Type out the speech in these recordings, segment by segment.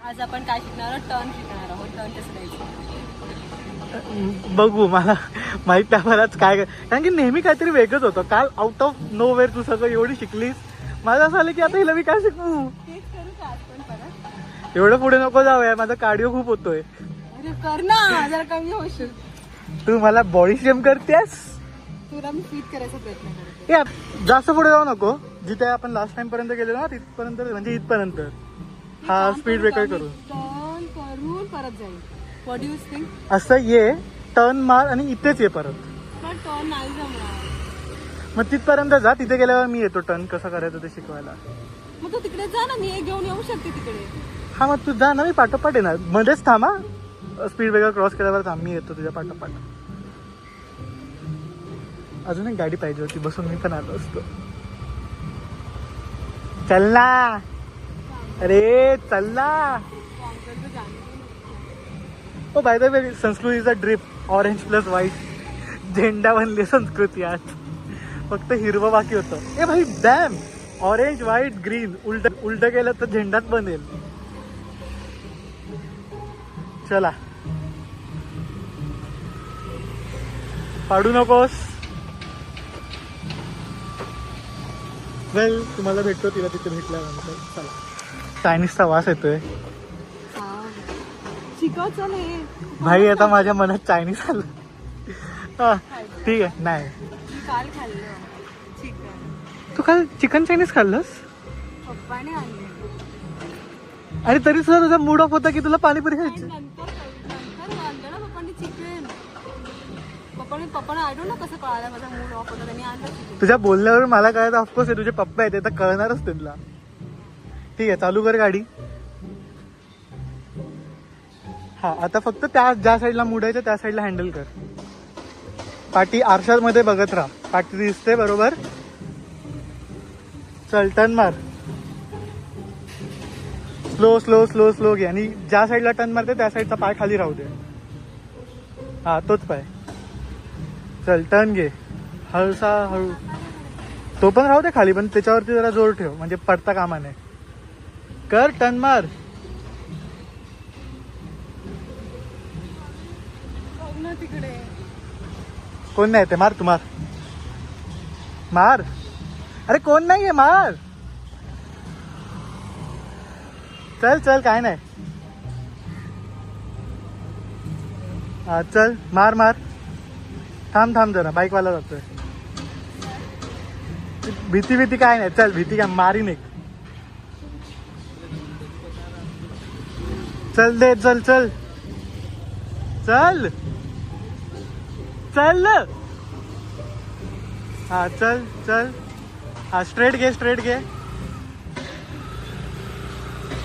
आज आपण काय शिकणार आहोत? टर्न शिकणार आहोत. टर्न कसं द्यायचं बघू. मला माहित नाही मलाच काय, कारण की नेहमी काहीतरी वेगळंच होतं. काल आउट ऑफ नो वेअर तू सगळं एवढी शिकलीस, माझं असं आलं की आता हिला मी काय शिकवू. तेच करू का आज पण परत? एवढं पुढे नको जाऊया, माझा कार्डिओ खूप होतोय. अरे कर ना, जरा कमी होशील. तू मला बॉडी शेम करतेस. तुला मी फिट करायचा प्रयत्न करते. या जास्त पुढे जाऊ नको. जिथे आपण लास्ट टाइम पर्यंत गेलो ना तिथपर्यंत, म्हणजे इथपर्यंत हा स्पीड ब्रेकर करून टर्न करून परत जाईल. What do you think? असं ये, टर्न मार आणि इथेच ये परत. पण टर्न नाही जमणार. मग तिथपर्यंत जा, तिथे गेल्यावर मी येतो टर्न कसं करायचं ते शिकवायला. मग तू तिकडे जा ना, मी एक घेऊन येऊ शकते तिकडे. हा मग तू जा ना, मी पाठोपाठ येणार. मध्येच थांबा, स्पीड ब्रेकर क्रॉस केल्यावर थांब, मी येतो तुझ्या पाठोपाठ. अजून एक गाडी पाहिजे होती, बसून मी पण आलो असतो. चल ना, अरे चल ना. ओ बाय द वे, संस्कृतीचा ड्रिप ऑरेंज प्लस व्हाईट झेंडा बनली संस्कृती आज. फक्त हिरवं बाकी होतं. ए भाई डॅम, ऑरेंज व्हाईट ग्रीन उलट केलं तर झेंडाच बनेल. चला, पाडू नकोस. वेल, तुम्हाला भेटतो तिला तिथे भेटल्यानंतर. चला, चायनीजचा वास येतोय शिकव चल हे. भाई. आता माझ्या मनात चायनीज आलं. हा, ठीक आहे. नाही, मी काल खाल्लं चिकन. तू काल चिकन चायनीज खाल्लंस? पप्पाने आणलं. आणि तरी सुद्धा तुझा मूड ऑफ होता की तुला पाणीपुरी खायची. नंतर आणलं ना पप्पांनी चिकन. पप्पाने आय डोंट नो कसं कळालं माझा मूड ऑफ होता, त्यांनी आणलं चिकन. तुझ्या बोलण्यावर मला कळत ऑफकोर्स आहे तुझे पप्पा आहेत, तर कळणारच तुला. ठीक आहे, चालू कर गाडी. हा, आता फक्त त्या ज्या साईडला मुडायचं त्या साईडला हँडल कर. पाठी आरशामध्ये बघत राहा, पाठी दिसते बरोबर. चल, टर्न मार. स्लो स्लो स्लो स्लो घे, आणि ज्या साईडला टर्न मारते त्या साईडचा पाय खाली राहू दे. हा, तोच पाय. चल, टर्न घे हळूसा हळू. तो पण राहू दे खाली, पण त्याच्यावरती जरा जोर ठेव, म्हणजे पडता कामा नये. कर, टर्न मार. तिकडे कोण नाही ते, मार तू, मार मार. अरे कोण नाहीये, मार. चल चल, काय नाही. हा, चल, मार मार. थांब थांब जरा, बाईकवाला जातोय. भीती काय नाही. चल, भीती काय, मारीन एक. चल दे, चल चल चल चल. हा, चल चल. हा, स्ट्रेट घे, स्ट्रेट घे.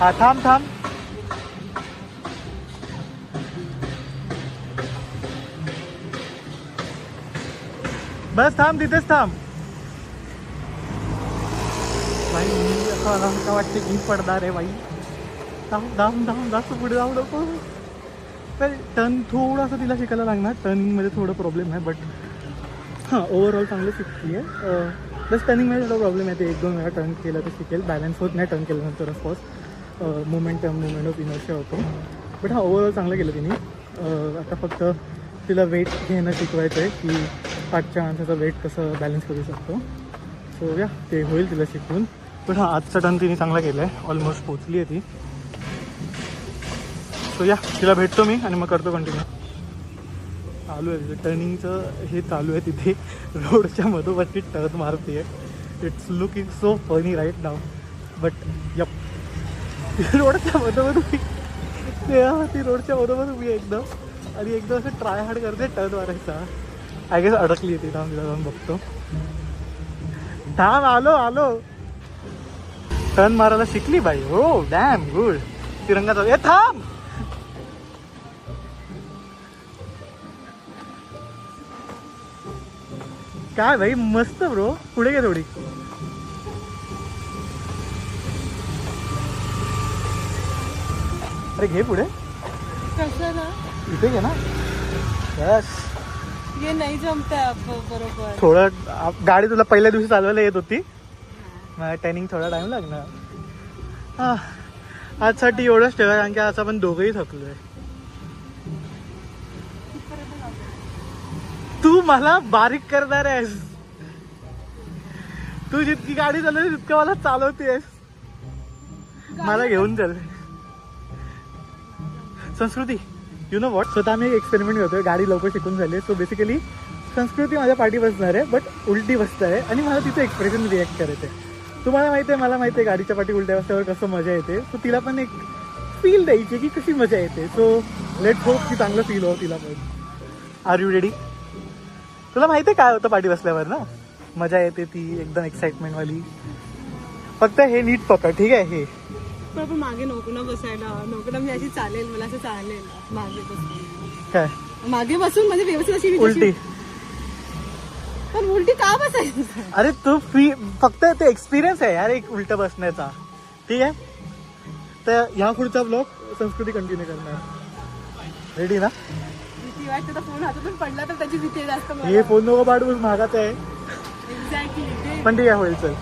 हा, थांब थांब. बस थांब, तिथेच थांब. बाई, असं मला का वाटते की पडणार आहे बाई. थांब थांब थांब, जास्त पुढे जाऊ नको. तर टर्न थोडासा तिला शिकायला लागणार. टर्निंगमध्ये थोडं प्रॉब्लेम आहे, बट हां, ओव्हरऑल चांगलं शिकते आहे. बस टर्निंगमध्ये थोडा प्रॉब्लेम आहे. ते 1-2 वेळा टर्न केलं तर शिकेल. बॅलन्स होत नाही टर्न केल्यानंतर, ऑफकोर्स मुवमेंट ऑफ इनर्शिया होतो. बट हां, ओव्हरऑल चांगलं केलं तिने. आता फक्त तिला वेट घेणं शिकवायचं आहे, की पाठच्या माणसाचं वेट कसं बॅलन्स करू शकतो. सो या, ते होईल तिला शिकवून. पण हां, आजचा टर्न तिने चांगला केला आहे. ऑलमोस्ट पोचली आहे ती. सो या, तिला भेटतो मी आणि मग करतो कंटिन्यू. चालू आहे तिथे टर्निंगचं हे चालू आहे. तिथे रोडच्या मधोमधी टर्न मारते आहे. It's looking so funny right now, but yup. रोडच्या मधोमध ती रोडच्या मधोमध उभी आहे एकदम, आणि एकदम असं ट्राय हार्ड करते टर्न मारायचा. आय गेस अडकली आहे ती. थांब, तिला जाऊन बघतो. थांब, आलो. टर्न मारायला शिकली बाई. हो, डॅम गुड. तिरंगा ए थांब. काय भाई, मस्त ब्रो. पुढे घे थोडी. अरे घे पुढे. कसं ना, इथे घे ना. बस. हे नाही जमतंय बरोबर. थोडं गाडी तुला पहिल्या दिवशी चालवायला येत होती, ट्रेनिंग थोडा टाइम लागणार. आजसाठी एवढंच ठेवा, कारण की आज आपण दोघंही थकलोय. तू मला बारीक करणार आहेस. तू जितकी गाडी चालवते तितकं मला चालवतेस. मला घेऊन चल. संस्कृती, यु नो वॉट, स्वतः आम्ही एक्सपेरिमेंट करतोय. गाडी लवकर शिकून झाली. सो बेसिकली संस्कृती माझ्या पाठी बसणार आहे, बट उलटी बसत आहे आणि मला तिचं एक्सप्रेशन रिॲक्ट करायचं आहे. तुम्हाला माहिती आहे, मला माहिती आहे गाडीच्या पाठी उलट्या बसल्यावर कसं मजा येते. सो तिला पण एक फील द्यायची की कशी मजा येते. सो लेट होप की चांगलं फील हो तिला पण. Are you ready? तुला माहिती आहे काय होतं पाठी बसल्यावर ना? मजा येते ती एकदम एक्साइटमेंटवाली. फक्त हे नीट पकड, ठीक आहे? हे पण मागे नको ना बसायला, नको ना. मी अशी चालेल, मला असं चालेल मागे बसून. काय मागे बसून म्हणजे व्यवस्थित अशी उलटी? पण उलटी का बसायची? अरे तू फक्त ते एक्सपिरियन्स आहे यार एक उलट बसण्याचा, ठीक आहे? तर ह्या पुढचा ब्लॉग संस्कृती कंटिन्यू करणार. रेडी ना? भीती वाटते तर फोन हातातून पडला तर त्याची भीती जास्त. हे फोन नको पाठवूस, महागाचा आहे. एक्झॅक्टली. पण ठीक आहे, होईल. चल.